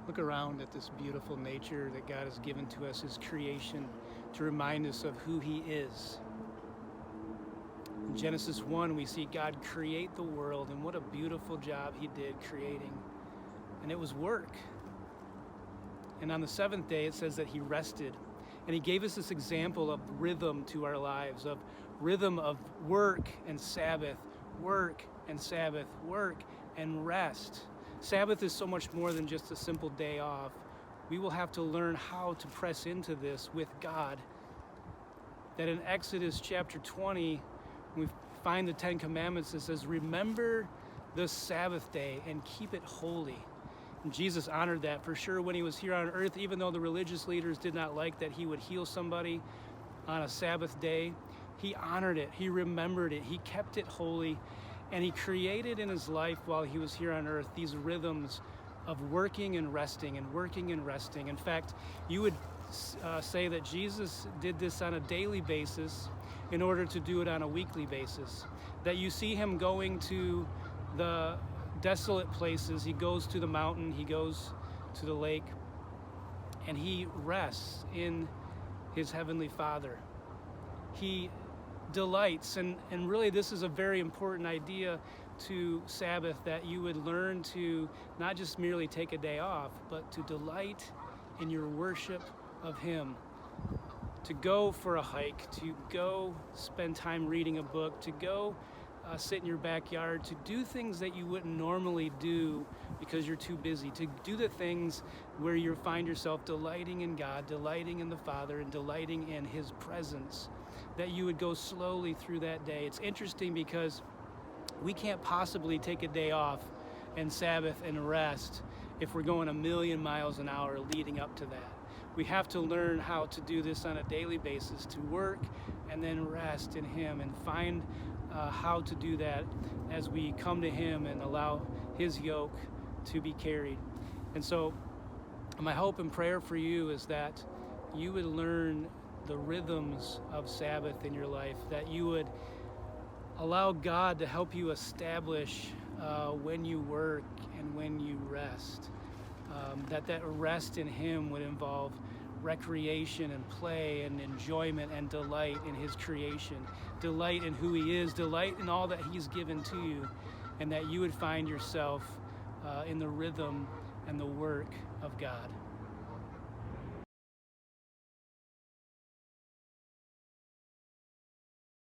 Look around at this beautiful nature that God has given to us, His creation, to remind us of who He is. In Genesis 1, we see God create the world, and what a beautiful job He did creating. And it was work. And on the seventh day, it says that He rested. And He gave us this example of rhythm to our lives, of rhythm of work and Sabbath, work and Sabbath, work and rest. Sabbath is so much more than just a simple day off. We will have to learn how to press into this with God. That in Exodus chapter 20, we find the Ten Commandments that says, remember the Sabbath day and keep it holy. And Jesus honored that for sure when He was here on earth, even though the religious leaders did not like that He would heal somebody on a Sabbath day. He honored it. He remembered it. He kept it holy. And He created in His life while He was here on earth these rhythms of working and resting and working and resting. In fact, you would say that Jesus did this on a daily basis in order to do it on a weekly basis. That you see Him going to the desolate places. He goes to the mountain, He goes to the lake, and He rests in His Heavenly Father. He delights, and really this is a very important idea to Sabbath, that you would learn to not just merely take a day off, but to delight in your worship of Him. To go for a hike, to go spend time reading a book, to go sit in your backyard, to do things that you wouldn't normally do because you're too busy, to do the things where you find yourself delighting in God, delighting in the Father, and delighting in His presence, that you would go slowly through that day. It's interesting because we can't possibly take a day off and Sabbath and rest if we're going 1,000,000 miles an hour leading up to that. We have to learn how to do this on a daily basis, to work and then rest in Him, and find how to do that as we come to Him and allow His yoke to be carried. And so my hope and prayer for you is that you would learn the rhythms of Sabbath in your life, that you would allow God to help you establish when you work and when you rest. That rest in Him would involve recreation and play and enjoyment and delight in His creation, delight in who He is, delight in all that He's given to you, and that you would find yourself in the rhythm and the work of God.